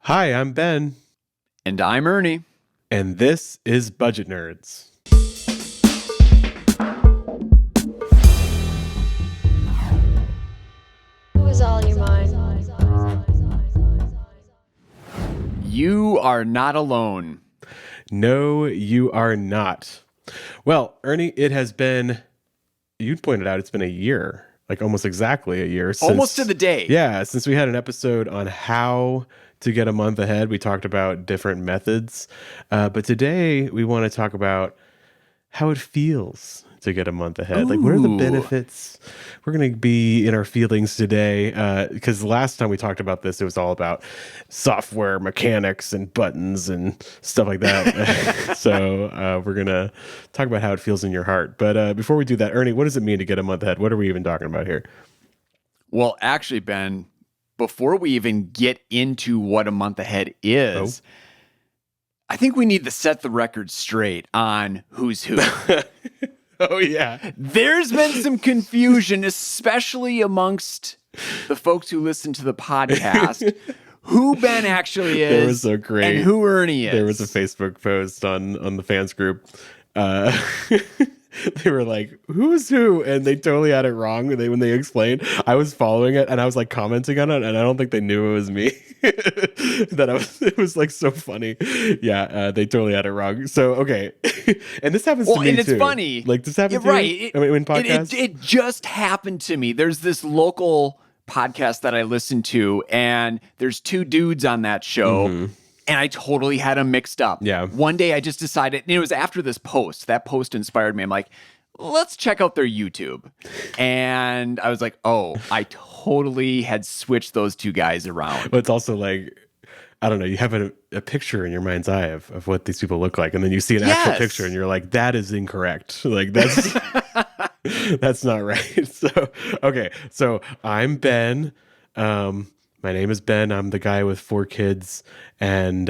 Hi, I'm Ben, And I'm Ernie. and this is Budget Nerds. It was all in your mind. You are not alone. No, you are not. Well, Ernie, it has been, you pointed out, it's been a year, like almost exactly a year. Almost to the day. Yeah, since we had an episode on how to get a month ahead. We talked about different methods. But today we want to talk about how it feels to get a month ahead. Like, what are the Ooh. benefits? We're going to be in our feelings today because last time we talked about this, it was all about software mechanics and buttons and stuff like that. So we're going to talk about how it feels in your heart. But before we do that, Ernie, what does it mean to get a month ahead? What are we even talking about here? Well, actually, Ben, before we even get into what a month ahead is, I think we need to set the record straight on who's who. Oh, yeah. There's been some confusion, especially amongst the folks who listen to the podcast, who Ben actually is That was so great. and who Ernie is. There was a Facebook post on the fans group. They were like, who's who? And they totally had it wrong when they explained. I was following it and I was like commenting on it, and I don't think they knew it was me. It was like so funny. Yeah, they totally had it wrong. So, okay. And this happens to me and it's too. funny. Like, this happens to right. you? I mean, in podcasts? It just happened to me. There's this local podcast that I listen to, and there's two dudes on that show. Mm-hmm. And I totally had them mixed up. Yeah. One day I just decided, and it was after this post. That post inspired me. I'm like, let's check out their YouTube. And I was like, oh, I totally had switched those two guys around. But it's also like, I don't know, you have a picture in your mind's eye of what these people look like, and then you see an actual picture and you're like, that is incorrect. Like, that's that's not right. So, okay. So I'm Ben. My name is Ben. I'm the guy with 4 kids, and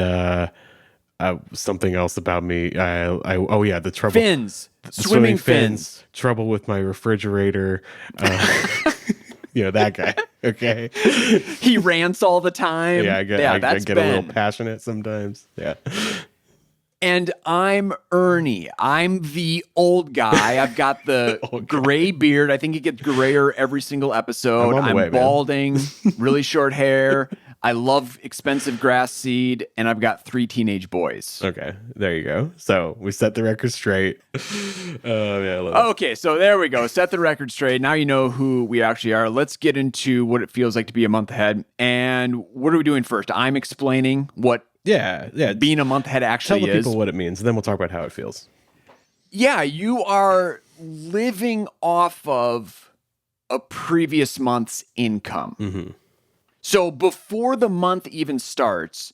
something else about me. The trouble. Fins. Swimming fins. Trouble with my refrigerator. That guy. Okay. He rants all the time. Yeah, I get a little passionate sometimes. Yeah. And I'm Ernie. I'm the old guy. I've got the gray beard. I think it gets grayer every single episode. I'm balding, really short hair. I love expensive grass seed, and I've got 3 teenage boys. Okay, there you go. So we set the record straight. I love it. Okay, so there we go. Set the record straight. Now you know who we actually are. Let's get into what it feels like to be a month ahead. And what are we doing first? I'm explaining what being a month ahead actually is. Tell the people what it means, and then we'll talk about how it feels. Yeah, you are living off of a previous month's income. Mm-hmm. So before the month even starts,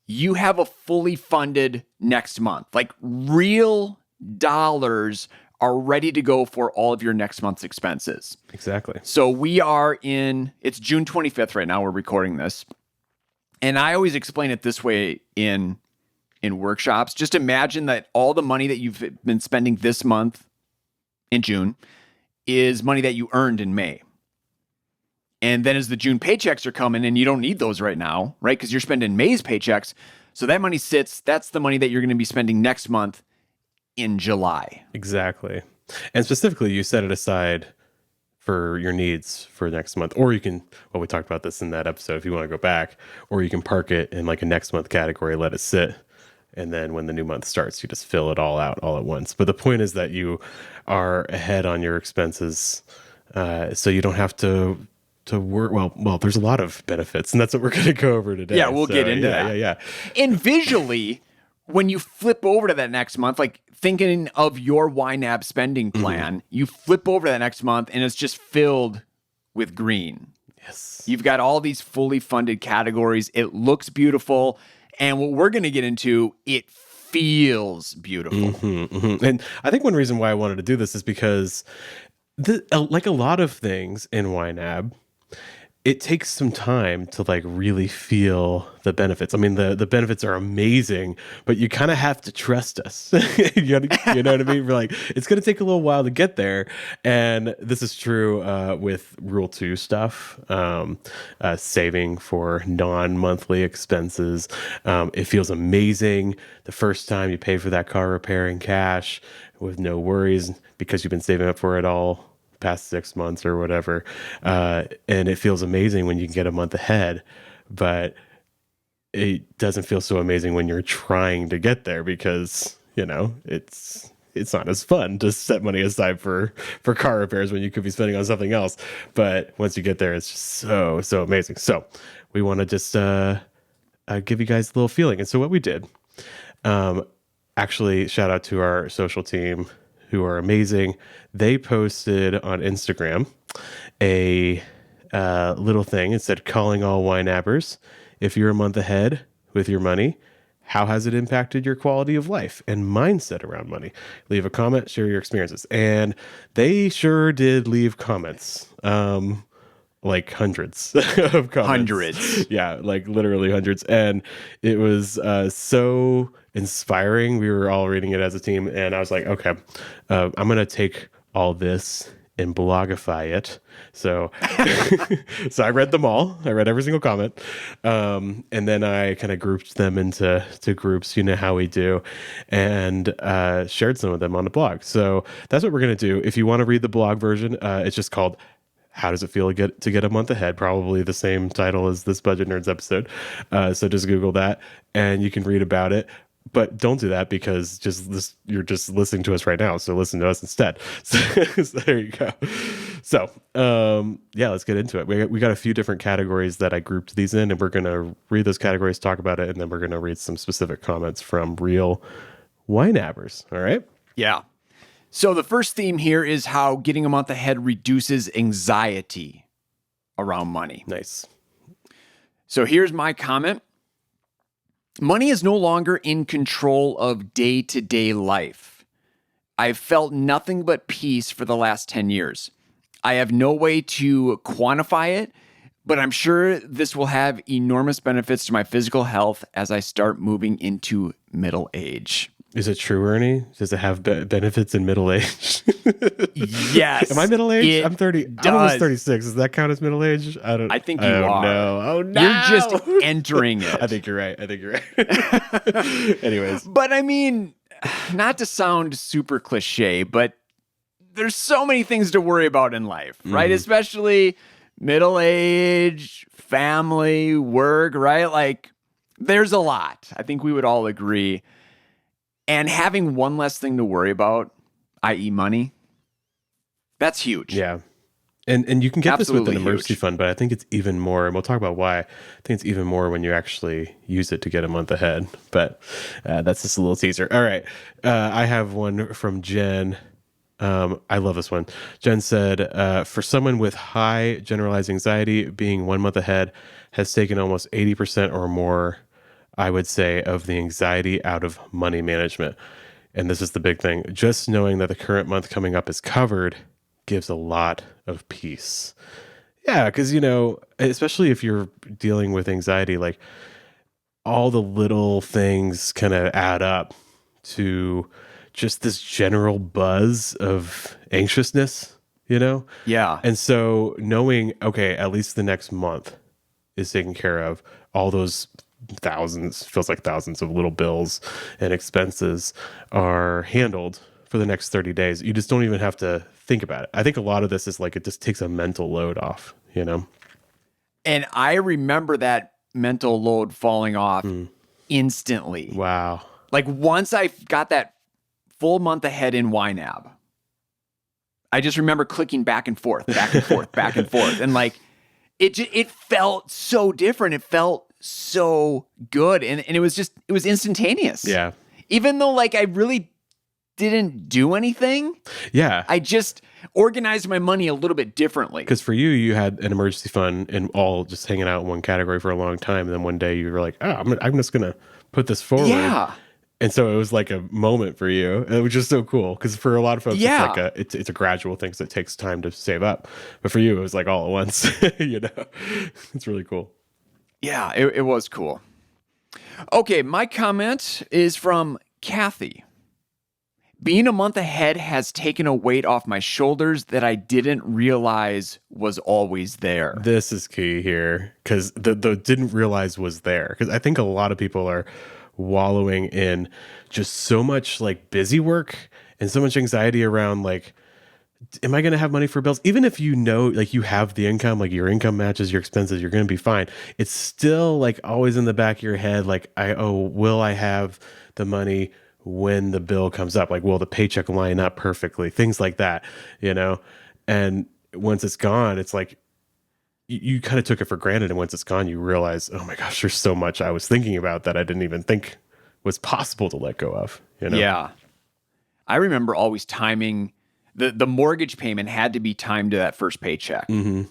you have a fully funded next month. Like, real dollars are ready to go for all of your next month's expenses. Exactly. So it's June 25th right now, we're recording this. And I always explain it this way in workshops. Just imagine that all the money that you've been spending this month in June is money that you earned in May. And then as the June paychecks are coming, and you don't need those right now, right? Because you're spending May's paychecks. So that money that's the money that you're going to be spending next month in July. Exactly. And specifically, you set it aside for your needs for next month. Or you can, we talked about this in that episode if you want to go back, or you can park it in like a next month category, let it sit. And then when the new month starts, you just fill it all out all at once. But the point is that you are ahead on your expenses. So you don't have to work. Well, there's a lot of benefits, and that's what we're going to go over today. Yeah, we'll get into that. Yeah. And visually, when you flip over to that next month, like thinking of your YNAB spending plan, you flip over to that next month, and it's just filled with green. Yes. You've got all these fully funded categories. It looks beautiful. And what we're going to get into, it feels beautiful. Mm-hmm, mm-hmm. And I think one reason why I wanted to do this is because like a lot of things in YNAB, it takes some time to like really feel the benefits. I mean, the benefits are amazing, but you kind of have to trust us. You know what I mean? We're like, it's going to take a little while to get there. And this is true with Rule 2 stuff, saving for non-monthly expenses. It feels amazing the first time you pay for that car repair in cash with no worries because you've been saving up for it all past 6 months or whatever. And it feels amazing when you can get a month ahead, but it doesn't feel so amazing when you're trying to get there because, it's not as fun to set money aside for car repairs when you could be spending on something else. But once you get there, it's just so amazing. So we want to just give you guys a little feeling. And so what we did, actually shout out to our social team who are amazing. They posted on Instagram a little thing. It said, calling all YNAB'ers. If you're a month ahead with your money, how has it impacted your quality of life and mindset around money? Leave a comment, share your experiences. And they sure did leave comments. Like hundreds of comments. Hundreds. Yeah, like literally hundreds. And it was so inspiring. We were all reading it as a team. And I was like, okay, I'm going to take all this and blogify it. So, so I read them all. I read every single comment. And then I kind of grouped them into groups, how we do, and shared some of them on the blog. So that's what we're going to do. If you want to read the blog version, it's just called How Does It Feel to Get a Month Ahead? Probably the same title as this Budget Nerds episode. So just Google that and you can read about it. But don't do that because you're just listening to us right now. So listen to us instead. So there you go. So let's get into it. We got a few different categories that I grouped these in, and we're going to read those categories, talk about it, and then we're going to read some specific comments from real YNAB'ers. All right? Yeah. So the first theme here is how getting a month ahead reduces anxiety around money. Nice. So here's my comment. Money is no longer in control of day-to-day life. I've felt nothing but peace for the last 10 years. I have no way to quantify it, but I'm sure this will have enormous benefits to my physical health as I start moving into middle age. Is it true, Ernie? Does it have benefits in middle age? Yes. Am I middle age? I'm 30. Does. I'm almost 36. Does that count as middle age? I think you are. No. Oh no. You're just entering it. I think you're right. Anyways. But I mean, not to sound super cliche, but there's so many things to worry about in life, right? Especially middle age, family, work, right? Like there's a lot. I think we would all agree. And having one less thing to worry about, i.e. money, that's huge. Yeah. And you can get Absolutely this with an emergency huge. fund, but I think it's even more, and we'll talk about why. I think it's even more when you actually use it to get a month ahead. But that's just a little teaser. All right. I have one from Jen. I love this one. Jen said, for someone with high generalized anxiety, being 1 month ahead has taken almost 80% or more, I would say, of the anxiety out of money management. And this is the big thing. Just knowing that the current month coming up is covered gives a lot of peace. Yeah, because, especially if you're dealing with anxiety, like all the little things kind of add up to just this general buzz of anxiousness, Yeah. And so knowing, okay, at least the next month is taken care of, all those feels like thousands of little bills and expenses are handled for the next 30 days. You just don't even have to think about it. I think a lot of this is like, it just takes a mental load off, And I remember that mental load falling off instantly. Wow. Like once I got that full month ahead in YNAB, I just remember clicking back and forth, back and forth, back and forth. And like, it felt so different. It felt so good. And it was instantaneous. Yeah. Even though like I really didn't do anything. Yeah. I just organized my money a little bit differently. Because for you had an emergency fund and all just hanging out in one category for a long time. And then one day you were like, oh, I'm just going to put this forward. Yeah. And so it was like a moment for you, which is so cool because for a lot of folks, Yeah. it's a gradual thing, so it takes time to save up. But for you, it was like all at once. It's really cool. Yeah, it was cool. Okay, my comment is from Kathy. Being a month ahead has taken a weight off my shoulders that I didn't realize was always there. This is key here because the didn't realize was there because I think a lot of people are wallowing in just so much like busy work and so much anxiety around like, am I going to have money for bills? Even if you know, like you have the income, like your income matches your expenses, you're going to be fine. It's still like always in the back of your head, like, will I have the money when the bill comes up? Like, will the paycheck line up perfectly? Things like that, And once it's gone, it's like, you kind of took it for granted. And once it's gone, you realize, oh my gosh, there's so much I was thinking about that I didn't even think was possible to let go of, Yeah. I remember always timing the mortgage payment had to be timed to that first paycheck. Mm-hmm.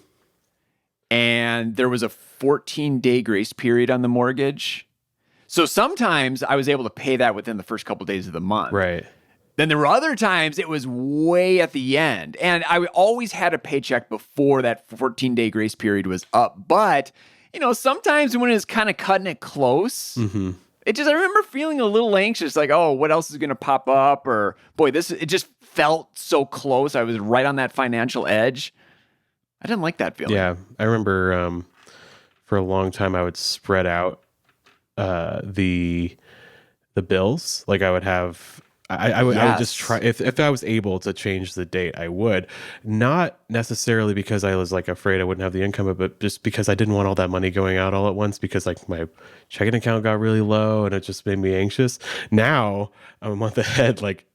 And there was a 14-day grace period on the mortgage. So sometimes I was able to pay that within the first couple of days of the month. Right. Then there were other times it was way at the end. And I always had a paycheck before that 14-day grace period was up. But, sometimes when it's kind of cutting it close, Mm-hmm. I remember feeling a little anxious, like, oh, what else is going to pop up? Or, boy, it just felt so close. I was right on that financial edge. I didn't like that feeling. Yeah. I remember for a long time I would spread out the bills. Like I would have I would just try if I was able to change the date, I would. Not necessarily because I was like afraid I wouldn't have the income, but just because I didn't want all that money going out all at once because like my checking account got really low and it just made me anxious. Now I'm a month ahead, like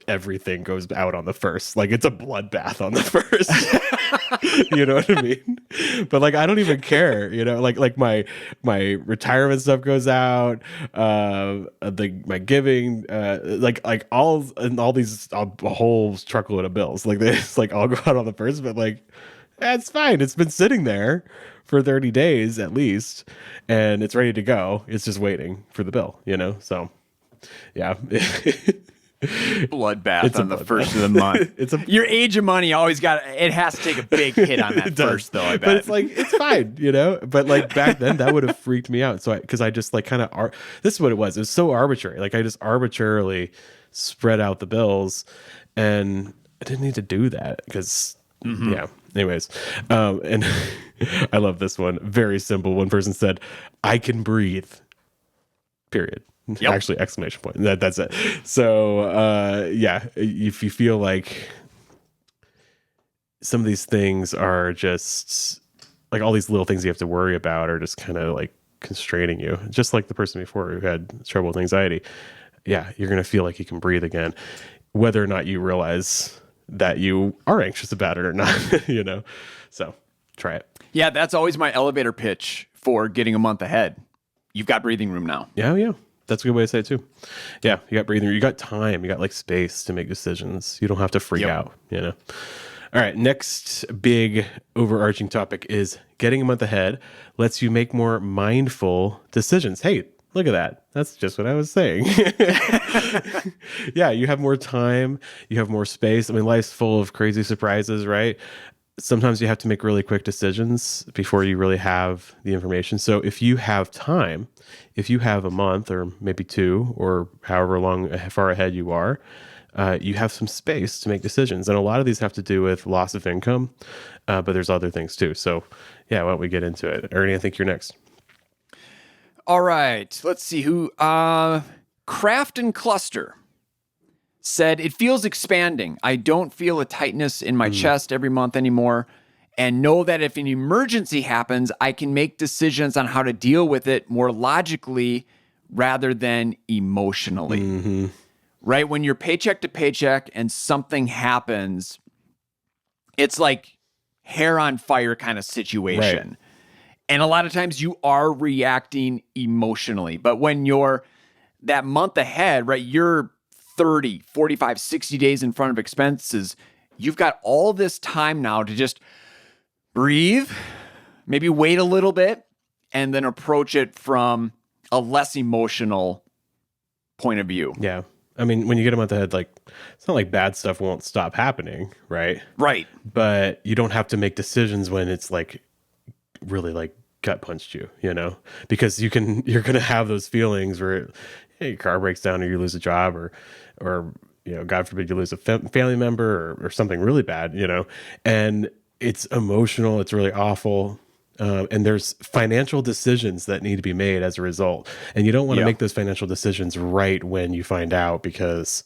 everything goes out on the first. Like it's a bloodbath on the first. You know what I mean? But like I don't even care, like my retirement stuff goes out, my giving, like all these a whole truckload of bills. Like they just like all go out on the first, but like that's fine. It's been sitting there for 30 days at least, and it's ready to go. It's just waiting for the bill, So yeah. Bloodbath on the first of the month. Your age of money it has to take a big hit on that first, though, I bet. But it's like, it's fine, But like back then, that would have freaked me out. So because I just like kind of, this is what it was. It was so arbitrary. Like I just arbitrarily spread out the bills and I didn't need to do that because, yeah. Anyways, and I love this one. Very simple. One person said, I can breathe, period. Yep. Actually, exclamation point. That's it. So, if you feel like some of these things are just like all these little things you have to worry about are just kind of like constraining you, just like the person before who had trouble with anxiety. Yeah, you're going to feel like you can breathe again, whether or not you realize that you are anxious about it or not, So try it. Yeah, that's always my elevator pitch for getting a month ahead. You've got breathing room now. Yeah. That's a good way to say it too. Yeah, you got breathing room. You got time. You got like space to make decisions. You don't have to freak out, All right, next big overarching topic is getting a month ahead lets you make more mindful decisions. Hey, look at that. That's just what I was saying. Yeah, you have more time. You have more space. I mean, life's full of crazy surprises, right? Sometimes you have to make really quick decisions before you really have the information. So if you have time, if you have a month or maybe two or however far ahead you are, you have some space to make decisions. And a lot of these have to do with loss of income, but there's other things too. So yeah, why don't we get into it? Ernie, I think you're next. All right, let's see who. Craft and Cluster said, it feels expanding. I don't feel a tightness in my chest every month anymore, and know that if an emergency happens, I can make decisions on how to deal with it more logically rather than emotionally. Mm-hmm. Right? When you're paycheck to paycheck and something happens, it's like hair on fire kind of situation. Right. And a lot of times you are reacting emotionally. But when you're that month ahead, right, you're 30, 45, 60 days in front of expenses, you've got all this time now to just breathe, maybe wait a little bit, and then approach it from a less emotional point of view. Yeah. I mean, when you get a month ahead, like, it's not like bad stuff won't stop happening, right? Right. But you don't have to make decisions when it's like really like gut punched you, because you're going to have those feelings where, hey, your car breaks down or you lose a job or, God forbid you lose a family member or something really bad, and it's emotional. It's really awful. And there's financial decisions that need to be made as a result. And you don't want to make those financial decisions right when you find out because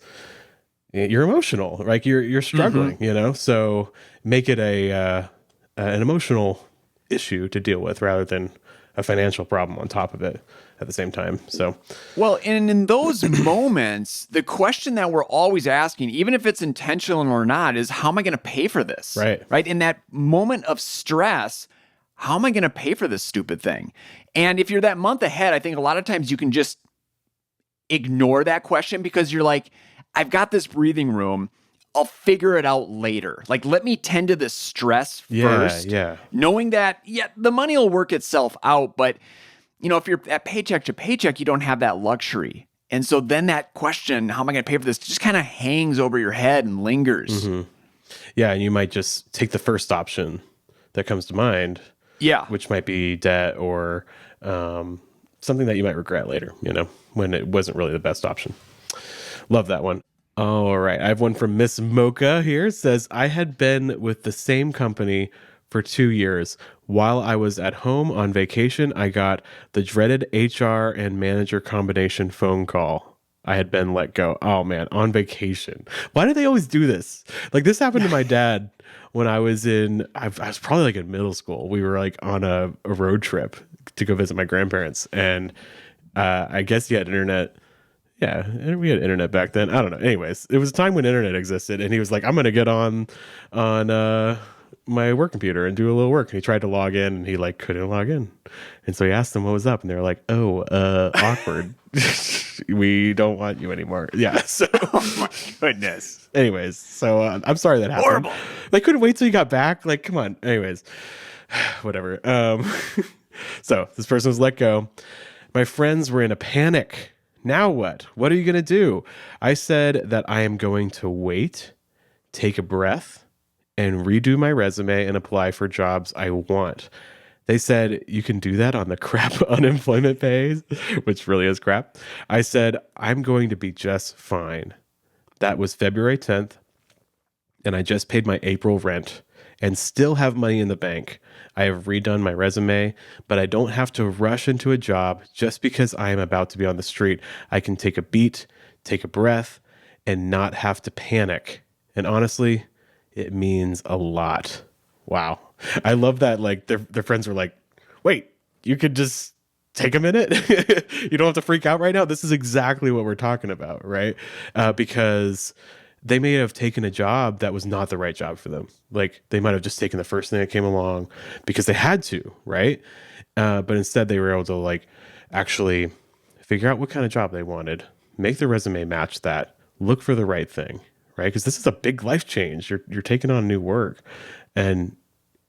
you're emotional, like you're struggling, so make it an emotional issue to deal with rather than a financial problem on top of it at the same time. So, well, and in those moments, the question that we're always asking, even if it's intentional or not, is how am I going to pay for this? Right. Right. In that moment of stress, how am I going to pay for this stupid thing? And if you're that month ahead, I think a lot of times you can just ignore that question because you're like, I've got this breathing room. I'll figure it out later. Like, let me tend to this stress first. Yeah. Knowing that, the money will work itself out. But, if you're at paycheck to paycheck, you don't have that luxury. And so then that question, how am I going to pay for this, just kind of hangs over your head and lingers. Mm-hmm. Yeah. And you might just take the first option that comes to mind. Yeah. Which might be debt or something that you might regret later, when it wasn't really the best option. Love that one. All right. I have one from Miss Mocha here. It says, I had been with the same company for 2 years. While I was at home on vacation, I got the dreaded HR and manager combination phone call. I had been let go. Oh, man, on vacation. Why do they always do this? Like, this happened to my dad when I was I was probably like in middle school. We were like on a road trip to go visit my grandparents. And I guess he had internet. Yeah, we had internet back then. I don't know. Anyways, it was a time when internet existed. And he was like, I'm going to get on my work computer and do a little work. And he tried to log in and he like couldn't log in. And so he asked them what was up. And they were like, awkward. We don't want you anymore. Yeah. So, Oh my goodness. Anyways, so I'm sorry that happened. Horrible. They couldn't wait till you got back. Like, come on. Anyways, whatever. So this person was let go. My friends were in a panic. Now what? What are you going to do? I said that I am going to wait, take a breath, and redo my resume and apply for jobs I want. They said, you can do that on the crap unemployment pay, which really is crap. I said, I'm going to be just fine. That was February 10th, and I just paid my April rent and still have money in the bank. I have redone my resume, but I don't have to rush into a job just because I am about to be on the street. I can take a beat, take a breath, and not have to panic. And honestly, it means a lot. Wow. I love that. Like their friends were like, wait, you could just take a minute. You don't have to freak out right now. This is exactly what we're talking about, right? Because they may have taken a job that was not the right job for them. Like they might have just taken the first thing that came along because they had to, right? But instead they were able to like actually figure out what kind of job they wanted, make their resume match that, look for the right thing, right? Because this is a big life change. You're taking on new work, and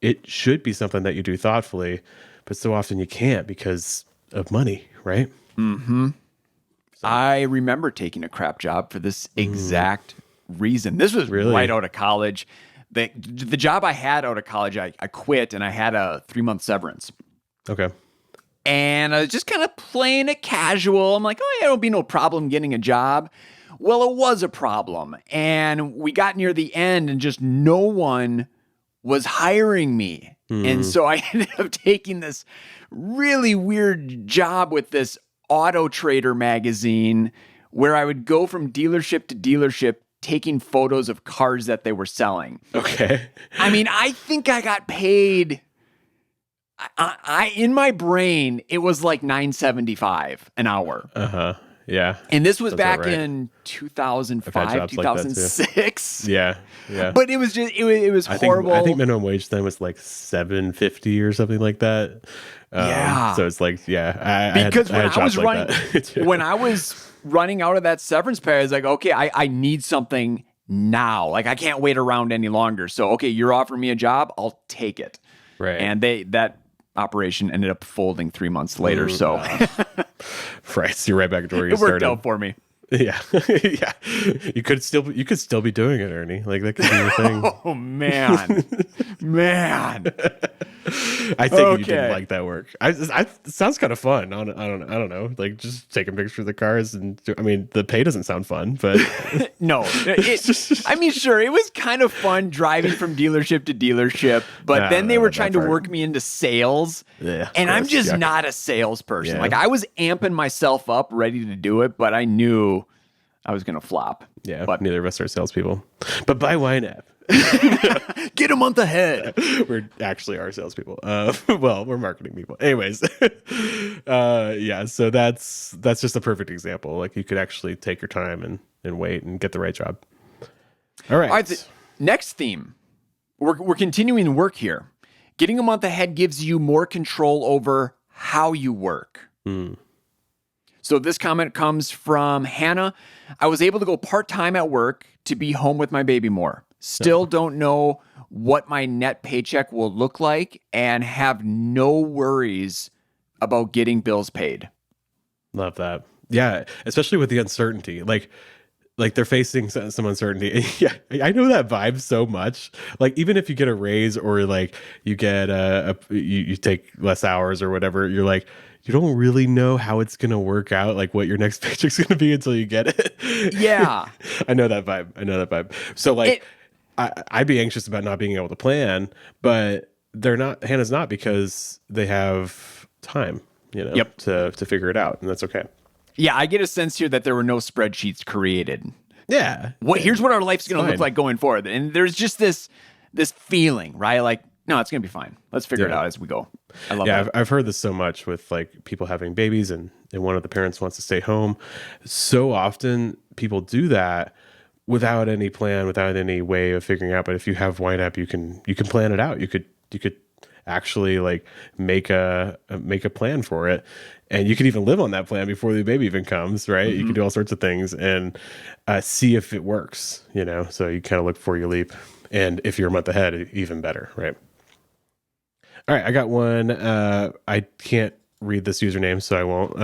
it should be something that you do thoughtfully, but so often you can't because of money, right? Mm-hmm. So. I remember taking a crap job for this exact reason. This was really right out of college. The job I had out of college, I quit and I had a 3-month severance. Okay. And I was just kind of playing it casual. I'm like, oh yeah, it'll be no problem getting a job. Well, it was a problem. And we got near the end and just no one was hiring me. And so I ended up taking this really weird job with this Auto Trader magazine where I would go from dealership to dealership taking photos of cars that they were selling. Okay. I mean, I think I got paid. I in my brain, it was like $9.75 an hour. Uh-huh. Yeah. And this was back right. in 2005, 2006. Like yeah. But it was just, it was horrible. I think minimum wage then was like $7.50 or something like that. Yeah. So it's like, yeah. When I was running out of that severance pay, I was like, okay, I need something now. Like I can't wait around any longer. So, okay, you're offering me a job. I'll take it. Right. And that operation ended up folding 3 months later. So right. So you're right back to where you it started. worked out for me. Yeah. Yeah. You could still be doing it, Ernie. Like that could be your thing. Oh man. Man. I think you Okay. didn't like that work. It sounds kind of fun. I don't know. Like just taking pictures of the cars I mean, the pay doesn't sound fun, but No. I mean, sure, it was kind of fun driving from dealership to dealership, but then they were trying to work me into sales. Yeah, and I'm gross. just Yuck. not a salesperson. Yeah. Like I was amping myself up, ready to do it, but I knew I was going to flop. yeah, But neither of us are salespeople. But by YNAB, get a month ahead. we're actually our salespeople. Well, we're marketing people. Anyways, yeah. So that's just a perfect example. Like you could actually take your time and wait and get the right job. All right. All right, next theme. We're continuing to work here. Getting a month ahead gives you more control over how you work. So this comment comes from Hannah. I was able to go part-time at work to be home with my baby more. Still don't know what my net paycheck will look like and have no worries about getting bills paid. Love that. Yeah, especially with the uncertainty. Like they're facing some uncertainty. Yeah, I know that vibe so much. Like even if you get a raise or like you get you take less hours or whatever, you're like you don't really know how it's gonna work out, like what your next paycheck's gonna be until you get it. Yeah. I know that vibe. So like I'd be anxious about not being able to plan, but Hannah's not because they have time, Yep. to figure it out, and that's okay. Yeah, I get a sense here that there were no spreadsheets created. Yeah. Here's what our life's going to fine. look like going forward. And there's just this feeling, right? Like, no, it's going to be fine. Let's figure it out as we go. I love that. I've heard this so much with like people having babies and one of the parents wants to stay home. So often people do that without any plan, without any way of figuring out. But if you have YNAB, you can plan it out. You could actually like make a plan for it, and you can even live on that plan before the baby even comes, right? You can do all sorts of things and see if it works, so you kind of look before you leap, and if you're a month ahead, even better, right? All right, I got one. I can't read this username, so I won't,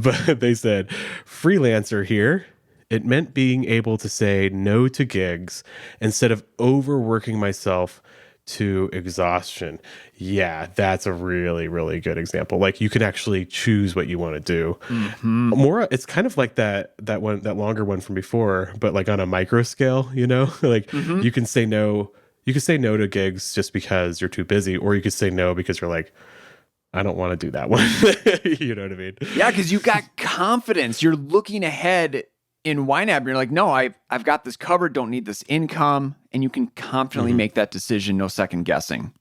but they said freelancer here. It meant being able to say no to gigs instead of overworking myself to exhaustion. Yeah, that's a really, really good example. Like you can actually choose what you want to do. More, it's kind of like that longer one from before, but like on a micro scale, like you can say no. You can say no to gigs just because you're too busy, or you could say no because you're like, I don't want to do that one. You know what I mean? Yeah, because you've got confidence. You're looking ahead in YNAB. You're like, no, I've got this covered. Don't need this income. And you can confidently make that decision. No second guessing.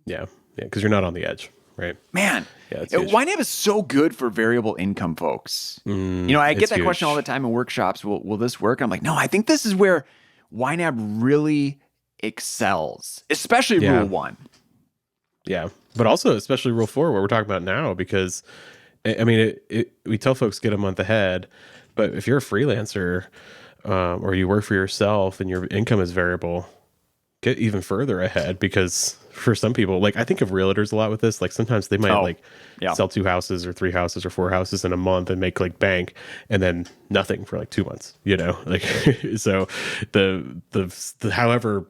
Yeah. Because you're not on the edge, right? Man, Yeah, it's huge. YNAB is so good for variable income folks. I get it's that question huge. all the time in workshops. Will this work? I'm like, no, I think this is where YNAB really excels, especially Yeah. rule 1. Yeah, but also especially rule 4, what we're talking about now, because I mean, we tell folks get a month ahead, but if you're a freelancer or you work for yourself and your income is variable, get even further ahead, because for some people, like I think of realtors a lot with this, like sometimes they might sell 2 houses or 3 houses or 4 houses in a month and make like bank, and then nothing for like 2 months, like so the however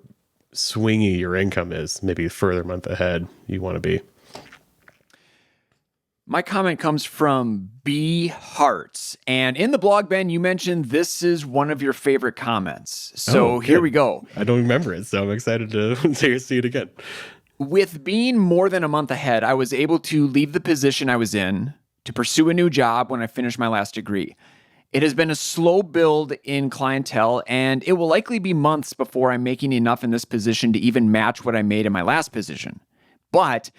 swingy your income is, maybe further month ahead you want to be. My comment comes from B Hearts. And in the blog, Ben, you mentioned this is one of your favorite comments. So here we go. I don't remember it, so I'm excited to see it again. With being more than a month ahead, I was able to leave the position I was in to pursue a new job when I finished my last degree. It has been a slow build in clientele, and it will likely be months before I'm making enough in this position to even match what I made in my last position. But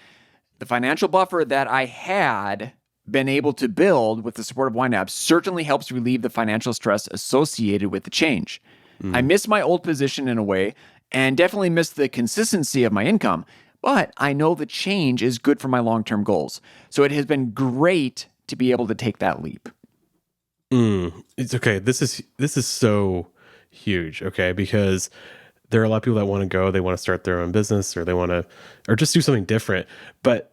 the financial buffer that I had been able to build with the support of YNAB certainly helps relieve the financial stress associated with the change. I miss my old position in a way, and definitely miss the consistency of my income, but I know the change is good for my long-term goals. So it has been great to be able to take that leap. It's okay. This is so huge, okay? Because there are a lot of people that want to go, they want to start their own business, or they want to, or just do something different. But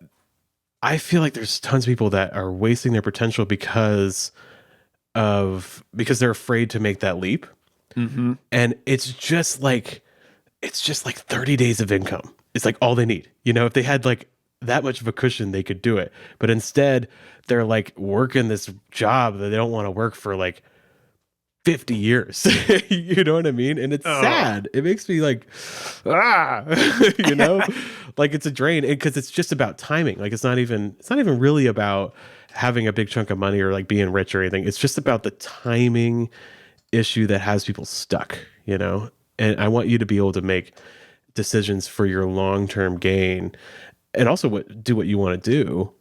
I feel like there's tons of people that are wasting their potential because because they're afraid to make that leap. And it's just like 30 days of income. It's like all they need. You know, if they had like that much of a cushion, they could do it. But instead, they're like working this job that they don't want to work for like 50 years. You know what I mean? And it's sad. It makes me like, you know, like it's a drain because it's just about timing. Like it's not even really about having a big chunk of money or like being rich or anything. It's just about the timing issue that has people stuck, you know? And I want you to be able to make decisions for your long-term gain and also do what you want to do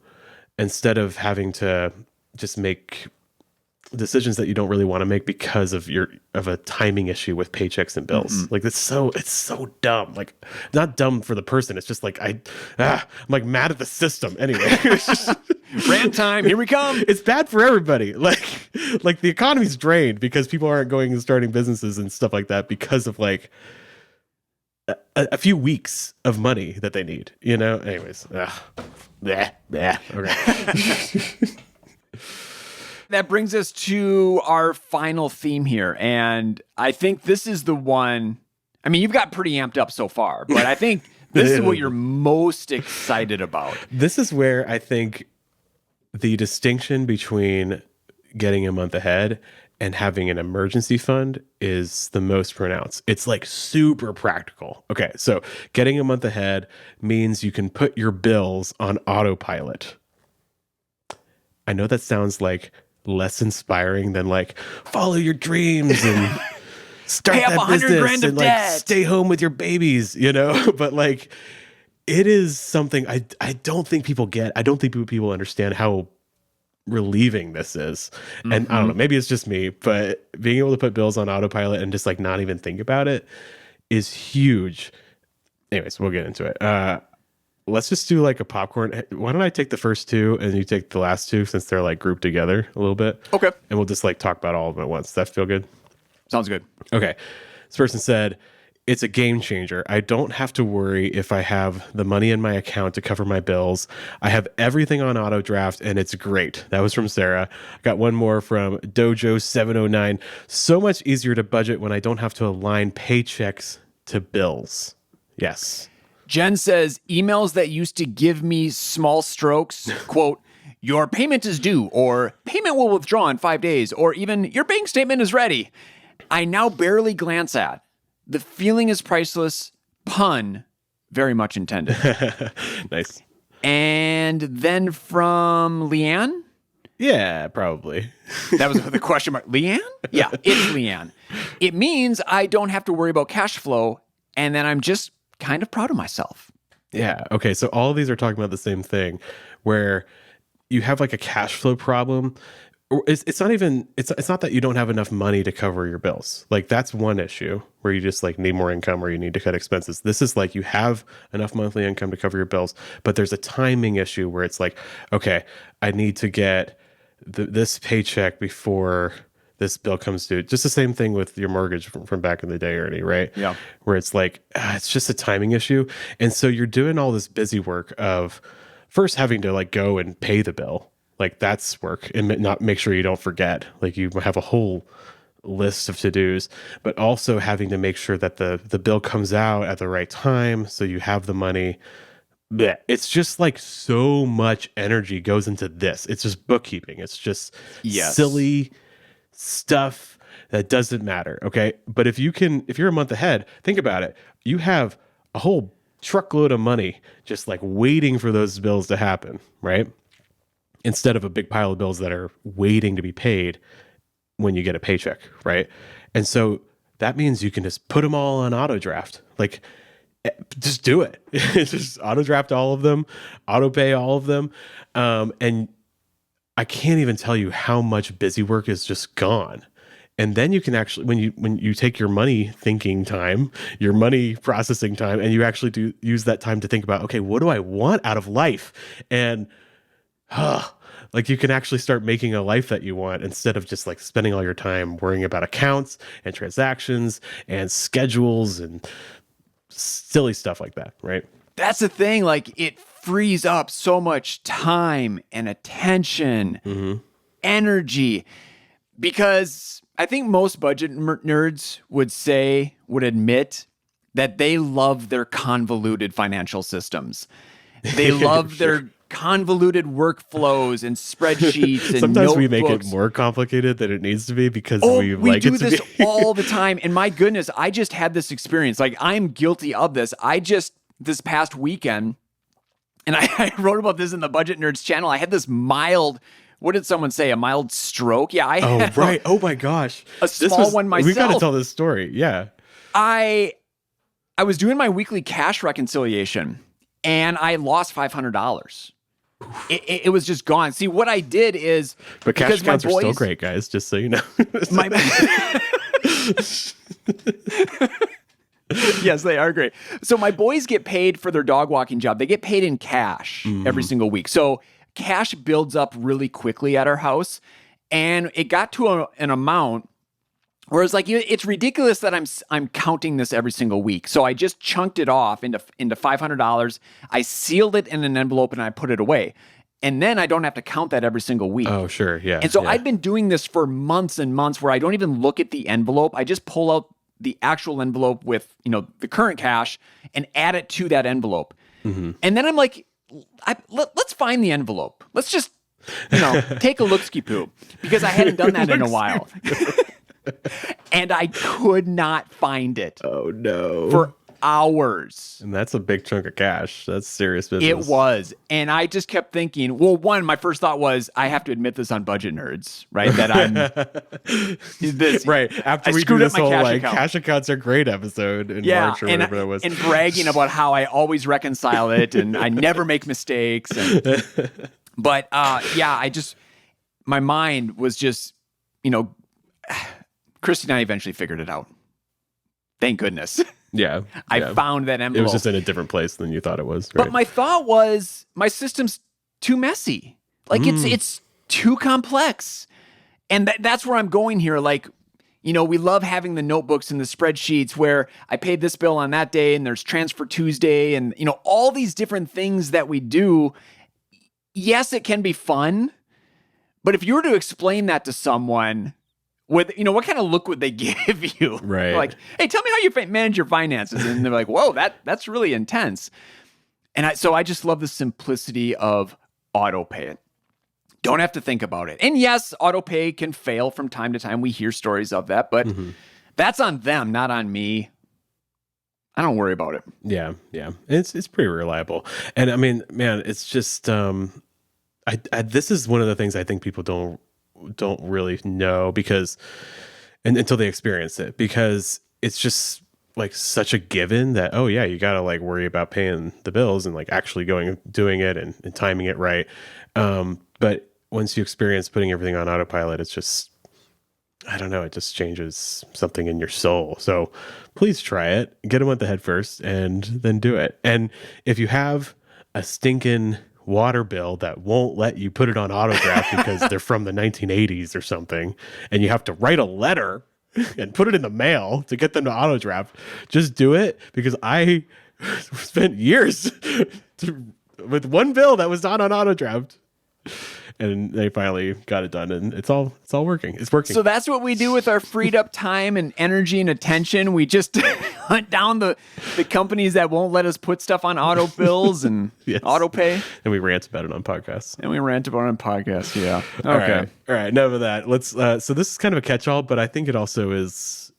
instead of having to just make decisions that you don't really want to make because of a timing issue with paychecks and bills. Like it's so dumb. Like not dumb for the person. It's just like I'm like mad at the system anyway. It's just, rant time. Here we come. it's bad for everybody. Like the economy's drained because people aren't going and starting businesses and stuff like that because of like a few weeks of money that they need, you know? Anyways. Okay. That brings us to our final theme here. And I think this is the one, I mean, you've got pretty amped up so far, but I think this is what you're most excited about. This is where I think the distinction between getting a month ahead and having an emergency fund is the most pronounced. It's like super practical. Okay, so getting a month ahead means you can put your bills on autopilot. I know that sounds like less inspiring than like follow your dreams and start Pay up that 100 business grand of and like debt. stay home with your babies, you know? But like it is something I don't think people get. I don't think people understand how relieving this is. And I don't know, maybe it's just me, but being able to put bills on autopilot and just like not even think about it is huge. Anyways, we'll get into it. Let's just do like a popcorn. Why don't I take the first two and you take the last two since they're like grouped together a little bit? Okay. And we'll just like talk about all of them at once. Does that feel good? Sounds good. Okay. This person said, it's a game changer. I don't have to worry if I have the money in my account to cover my bills. I have everything on auto draft and it's great. That was from Sarah. Got one more from Dojo709. So much easier to budget when I don't have to align paychecks to bills. Yes. Jen says, emails that used to give me small strokes, quote, your payment is due, or payment will withdraw in 5 days, or even your bank statement is ready. I now barely glance at. The feeling is priceless. Pun, very much intended. Nice. And then from Leanne? Yeah, probably. That was the question mark. Leanne? Yeah, it's Leanne. It means I don't have to worry about cash flow, and then I'm just kind of proud of myself. Yeah. Okay. So all of these are talking about the same thing where you have like a cash flow problem. Or it's not even, it's not that you don't have enough money to cover your bills. Like that's one issue where you just like need more income or you need to cut expenses. This is like you have enough monthly income to cover your bills, but there's a timing issue where it's like, okay, I need to get this paycheck before this bill comes due. Just the same thing with your mortgage from back in the day, Ernie, right? Yeah. Where it's like, it's just a timing issue. And so you're doing all this busy work of first having to like go and pay the bill. Like that's work and not make sure you don't forget. Like you have a whole list of to-dos, but also having to make sure that the bill comes out at the right time. So you have the money. Blech. It's just like so much energy goes into this. It's just bookkeeping. It's just silly stuff that doesn't matter. Okay. But if you're a month ahead, think about it. You have a whole truckload of money just like waiting for those bills to happen, right? Instead of a big pile of bills that are waiting to be paid when you get a paycheck, right? And so that means you can just put them all on auto draft. Like just do it. Just auto draft all of them, auto pay all of them. And I can't even tell you how much busy work is just gone. And then you can actually, when you take your money thinking time, your money processing time, and you actually do use that time to think about, okay, what do I want out of life? And like you can actually start making a life that you want instead of just like spending all your time worrying about accounts and transactions and schedules and silly stuff like that, right? That's the thing. Like it frees up so much time and attention, energy. Because I think most budget nerds would admit that they love their convoluted financial systems. They love their convoluted workflows and spreadsheets and sometimes notebooks. we make it more complicated than it needs to be because we do it to this be. all the time. And my goodness, I just had this experience. Like, I'm guilty of this. This past weekend, and I wrote about this in the Budget Nerds channel. I had this mild, what did someone say? A mild stroke? Yeah, I had Right. Oh my gosh. a small one myself. We got to tell this story. Yeah. I was doing my weekly cash reconciliation and I lost $500. It was just gone. See, what I did is, but cash accounts are still great, guys. Just so you know. Yes, they are great. So my boys get paid for their dog walking job. They get paid in cash every single week. So cash builds up really quickly at our house, and it got to an amount where it's like, it's ridiculous that I'm counting this every single week. So I just chunked it off into $500. I sealed it in an envelope and I put it away. And then I don't have to count that every single week. Oh, sure. Yeah. And so yeah. I've been doing this for months and months where I don't even look at the envelope. I just pull out the actual envelope with, the current cash and add it to that envelope. Mm-hmm. And then I'm like, let's find the envelope. Let's just, take a look-ski poo, because I hadn't done that in a while. And I could not find it. Oh no. For hours. And that's a big chunk of cash. That's serious business. It was. And I just kept thinking, well, one, my first thought was, I have to admit this on Budget Nerds, right? That I'm this. Right. After we do this whole cash accounts are great episode in March or whatever that was. And bragging about how I always reconcile it and I never make mistakes. But my mind was just, Christy and I eventually figured it out. Thank goodness. Yeah. I found that envelope. It was just in a different place than you thought it was. Right? But my thought was, my system's too messy. Like, it's too complex. And that's where I'm going here. Like, we love having the notebooks and the spreadsheets where I paid this bill on that day and there's Transfer Tuesday and, all these different things that we do. Yes, it can be fun. But if you were to explain that to someone, what kind of look would they give you? Right. Like, hey, tell me how you manage your finances. And they're like, whoa, that's really intense. And I just love the simplicity of auto pay it. Don't have to think about it. And yes, auto pay can fail from time to time. We hear stories of that, but that's on them, not on me. I don't worry about it. Yeah. Yeah. It's pretty reliable. And I mean, man, it's just, this is one of the things I think people don't really know because until they experience it, because it's just like such a given that, oh yeah, you got to like worry about paying the bills and like actually doing it and timing it right. But once you experience putting everything on autopilot, it's just, I don't know, it just changes something in your soul. So please try it, get a month ahead first and then do it. And if you have a stinking water bill that won't let you put it on auto draft because they're from the 1980s or something, and you have to write a letter and put it in the mail to get them to auto draft, just do it, because I spent years with one bill that was not on auto draft, and they finally got it done, and it's all working. It's working. So that's what we do with our freed up time and energy and attention. We just hunt down the companies that won't let us put stuff on auto bills and auto pay. And we rant about it on podcasts. Yeah. Okay. All right. Enough of that. Let's. So this is kind of a catch-all, but I think it also is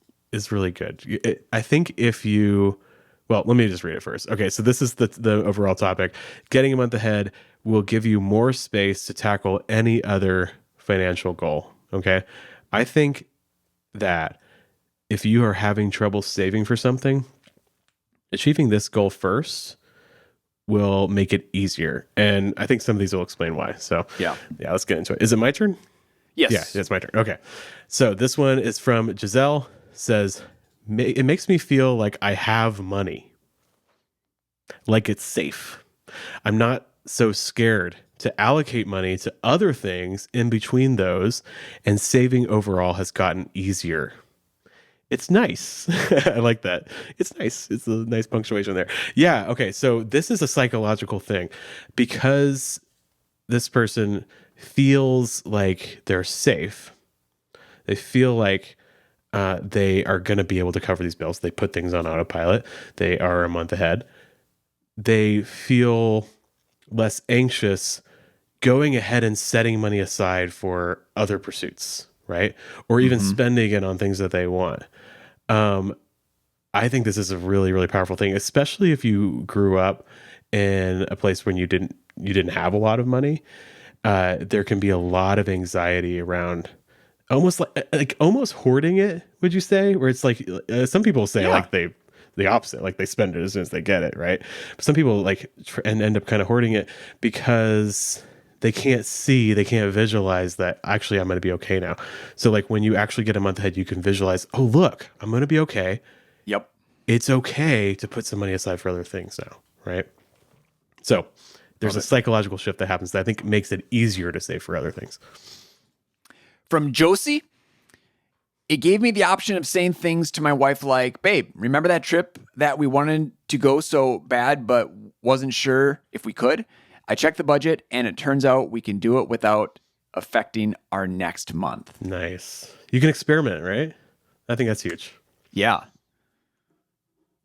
really good. I think if you, well, let me just read it first. Okay. So this is the overall topic. Getting a month ahead will give you more space to tackle any other financial goal. Okay. I think that if you are having trouble saving for something, achieving this goal first will make it easier. And I think some of these will explain why. So yeah, let's get into it. Is it my turn? Yes. Yeah, it's my turn. Okay. So this one is from Giselle. Says, it makes me feel like I have money, like it's safe. I'm not so scared to allocate money to other things in between those, and saving overall has gotten easier. It's nice. I like that. It's nice. It's a nice punctuation there. Yeah. Okay. So this is a psychological thing, because this person feels like they're safe. They feel like they are going to be able to cover these bills. They put things on autopilot. They are a month ahead. They feel less anxious going ahead and setting money aside for other pursuits, right? Or even spending it on things that they want. I think this is a really, really powerful thing, especially if you grew up in a place when you didn't have a lot of money. There can be a lot of anxiety around almost like almost hoarding it. Would you say? Where it's like some people say like the opposite, like they spend it as soon as they get it, right? But some people like and end up kind of hoarding it because they can't visualize that actually I'm going to be okay now. So like when you actually get a month ahead, you can visualize, oh look, I'm going to be okay. Yep. It's okay to put some money aside for other things now, right? So there's a psychological shift that happens that I think makes it easier to save for other things. From Josie, it gave me the option of saying things to my wife like, babe, remember that trip that we wanted to go so bad but wasn't sure if we could? I checked the budget and it turns out we can do it without affecting our next month. Nice. You can experiment, right? I think that's huge. Yeah.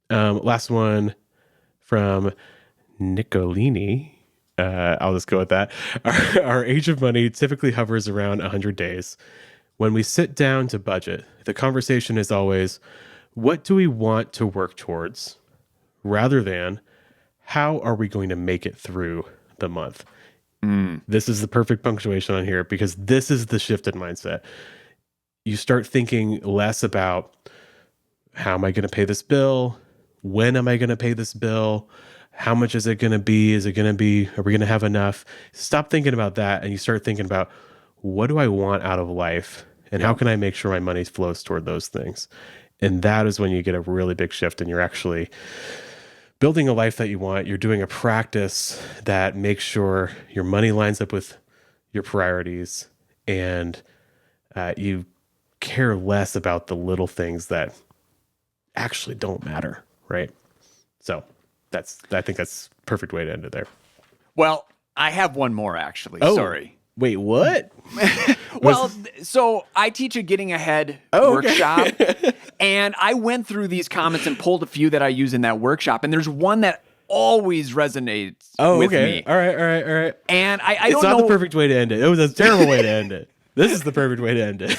Last one from Nicolini. I'll just go with that. Our age of money typically hovers around 100 days. When we sit down to budget, the conversation is always, what do we want to work towards? Rather than, how are we going to make it through the month? This is the perfect punctuation on here because this is the shifted mindset. You start thinking less about, how am I going to pay this bill? When am I going to pay this bill? How much is it going to be? Are we going to have enough? Stop thinking about that. And you start thinking about, what do I want out of life? And how can I make sure my money flows toward those things? And that is when you get a really big shift and you're actually building a life that you want. You're doing a practice that makes sure your money lines up with your priorities and you care less about the little things that actually don't matter, right? So I think that's a perfect way to end it there. Well, I have one more actually. Oh. Sorry. Wait, what? Well, so I teach a getting ahead workshop, and I went through these comments and pulled a few that I use in that workshop, and there's one that always resonates with me. All right. And I it's don't not know. the perfect way to end it. It was a terrible way to end it. This is the perfect way to end it.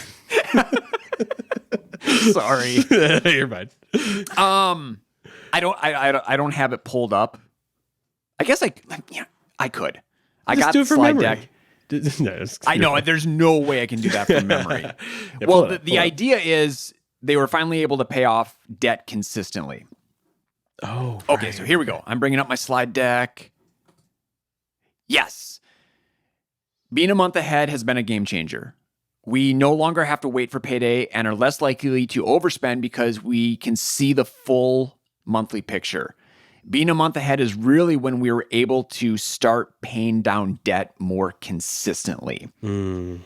Sorry. You're fine. I don't have it pulled up. I guess I could. I Just got do the it from slide memory. deck. No, I know there's no way I can do that from memory. Well, the idea is they were finally able to pay off debt consistently. Oh, okay. So here we go. I'm bringing up my slide deck. Yes. Being a month ahead has been a game changer. We no longer have to wait for payday and are less likely to overspend because we can see the full monthly picture. Being a month ahead is really when we were able to start paying down debt more consistently. And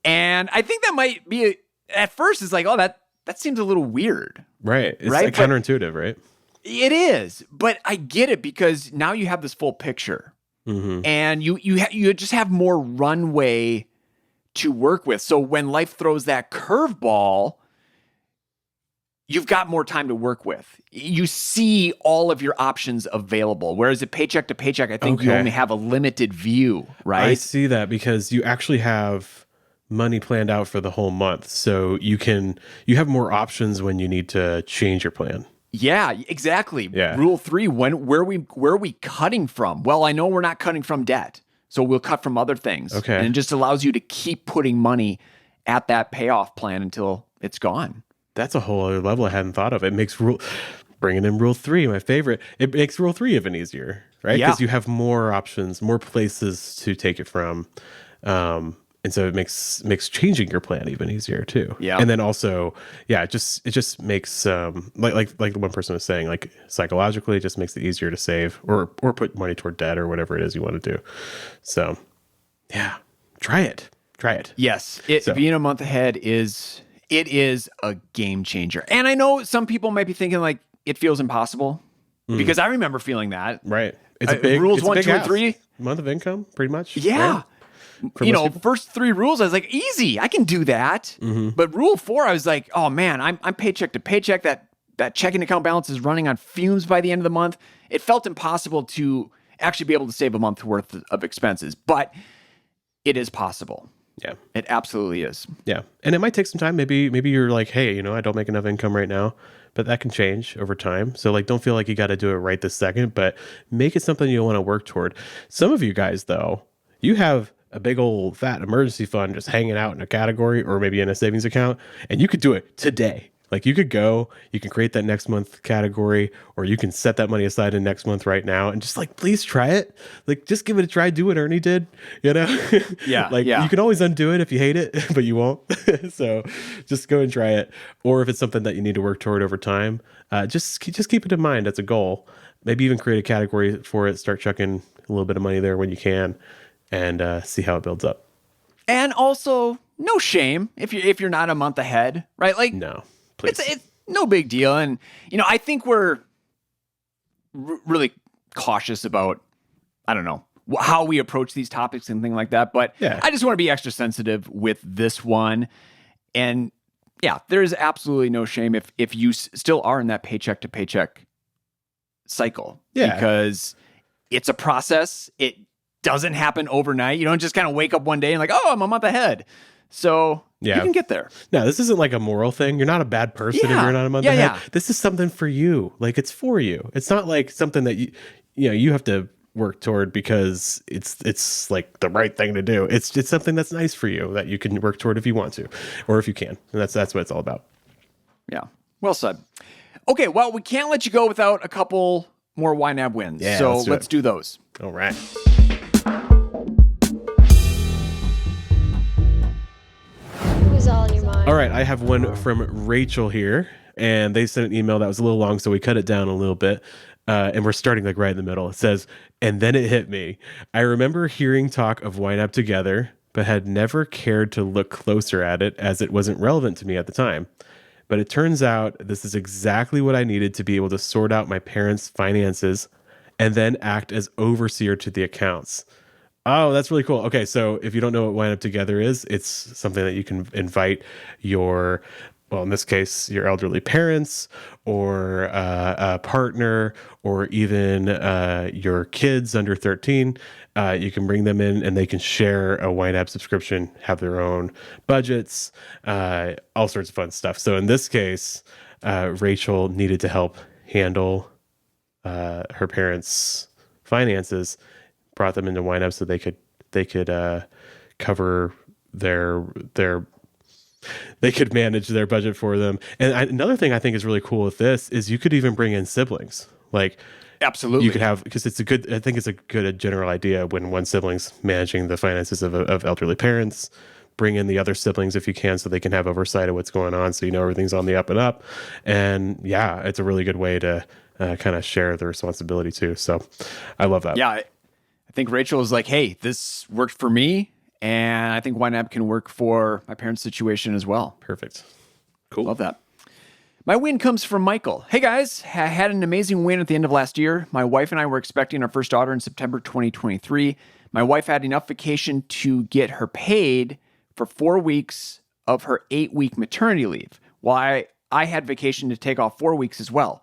I think that might be, at first, it's like, oh, that seems a little weird. Right. It's right? like counterintuitive, right? It is. But I get it because now you have this full picture. And you just have more runway to work with. So when life throws that curveball, you've got more time to work with. You see all of your options available. Whereas at paycheck to paycheck, I think you only have a limited view, right? I see that because you actually have money planned out for the whole month. So you have more options when you need to change your plan. Yeah, exactly. Yeah. Rule 3, where are we cutting from? Well, I know we're not cutting from debt. So we'll cut from other things. Okay. And it just allows you to keep putting money at that payoff plan until it's gone. That's a whole other level I hadn't thought of. It makes bringing in rule 3, my favorite. It makes rule 3 even easier, right? Because you have more options, more places to take it from. And so it makes changing your plan even easier too. Yeah. And then also, it just makes like the one person was saying, like psychologically, it just makes it easier to save or put money toward debt or whatever it is you want to do. So yeah, try it. Yes. Being a month ahead is a game changer. And I know some people might be thinking like it feels impossible because I remember feeling that. Right. It's a big rules it's a 1, big 2, and ask. 3. Month of income, pretty much. Yeah. Right? For you most know, people. first 3 rules, I was like, easy, I can do that. But rule 4, I was like, oh man, I'm paycheck to paycheck. That checking account balance is running on fumes by the end of the month. It felt impossible to actually be able to save a month's worth of expenses, but it is possible. Yeah. It absolutely is. Yeah. And it might take some time. Maybe you're like, hey, you know, I don't make enough income right now, but that can change over time. So like, don't feel like you got to do it right this second, but make it something you want to work toward. Some of you guys, though, you have a big old fat emergency fund just hanging out in a category or maybe in a savings account, and you could do it today. Like you could go, you can create that next month category, or you can set that money aside in next month right now and just like, please try it. Like just give it a try. Do what Ernie did, you know? Yeah. Like you can always undo it if you hate it, but you won't. So just go and try it. Or if it's something that you need to work toward over time, just keep it in mind as a goal. Maybe even create a category for it. Start chucking a little bit of money there when you can, and see how it builds up. And also, no shame if you're not a month ahead, right? Like, No, please. it's no big deal. And, you know, I think we're really cautious about, I don't know, how we approach these topics and things like that. But Yeah. I just want to be extra sensitive with this one. And yeah, there is absolutely no shame if you still are in that paycheck to paycheck cycle. Yeah. Because it's a process. It doesn't happen overnight. You don't just kind of wake up one day and like, oh, I'm a month ahead. So you can get there. No, this isn't like a moral thing. You're not a bad person if Yeah. you're not a month Yeah, ahead. yeah. This is something for you. Like it's for you. It's not like something that you have to work toward because it's like the right thing to do. It's something that's nice for you that you can work toward if you want to, or if you can. And that's what it's all about. Yeah. Well said. Okay. Well, we can't let you go without a couple more YNAB wins. Yeah, so let's do it. do those. All right. It was all in your mind. All right, I have one from Rachel here, and they sent an email that was a little long, so we cut it down a little bit. And we're starting like right in the middle. It says, and then it hit me. I remember hearing talk of YNAB together, but had never cared to look closer at it as it wasn't relevant to me at the time. But it turns out this is exactly what I needed to be able to sort out my parents' finances and then act as overseer to the accounts. Oh, that's really cool. Okay, so if you don't know what YNAB Together is, it's something that you can invite your, well, in this case, your elderly parents or a partner or even your kids under 13. You can bring them in and they can share a YNAB subscription, have their own budgets, all sorts of fun stuff. So in this case, Rachel needed to help handle her parents' finances, brought them into YNAB so they could cover they could manage their budget for them. And another thing I think is really cool with this is you could even bring in siblings. Like Absolutely. you could have, because I think it's a good general idea when one sibling's managing the finances of elderly parents. Bring in the other siblings if you can, so they can have oversight of what's going on, so you know everything's on the up and up. And yeah, it's a really good way to kind of share the responsibility too. So I love that. Yeah. I think Rachel was like, hey, this worked for me. And I think YNAB can work for my parents' situation as well. Perfect. Cool. Love that. My win comes from Michael. Hey guys, I had an amazing win at the end of last year. My wife and I were expecting our first daughter in September 2023. My wife had enough vacation to get her paid for 4 weeks of her 8-week maternity leave, while I had vacation to take off 4 weeks as well.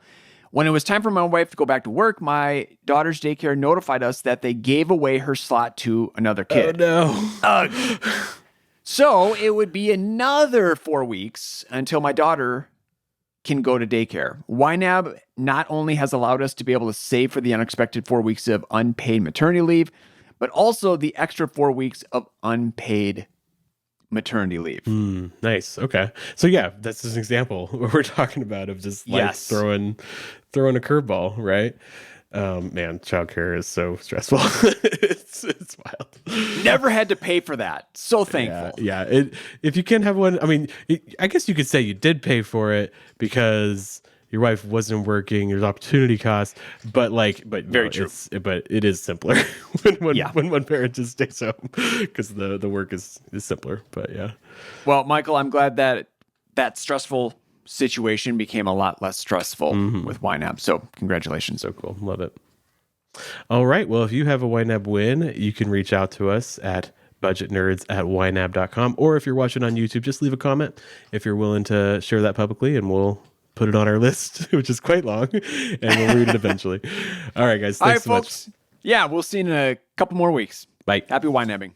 When it was time for my wife to go back to work, my daughter's daycare notified us that they gave away her slot to another kid. Oh no. So it would be another 4 weeks until my daughter can go to daycare. YNAB not only has allowed us to be able to save for the unexpected 4 weeks of unpaid maternity leave, but also the extra 4 weeks of unpaid maternity leave. Nice. Okay. So yeah, that's just an example what we're talking about of just like Yes. throwing a curveball, right? Man, childcare is so stressful. it's wild. Never had to pay for that. So thankful. Yeah. If you can have one, I mean, I guess you could say you did pay for it because your wife wasn't working. There's opportunity cost, but Very true. But it is simpler when one parent just stays home because the work is simpler. But yeah. Well, Michael, I'm glad that stressful situation became a lot less stressful with YNAB. So congratulations. So cool. Love it. All right. Well, if you have a YNAB win, you can reach out to us at budgetnerds@ynab.com. Or if you're watching on YouTube, just leave a comment if you're willing to share that publicly, and we'll put it on our list, which is quite long, and we'll read it eventually. All right, guys. Thanks so much. Yeah, we'll see you in a couple more weeks. Bye. Happy YNABing.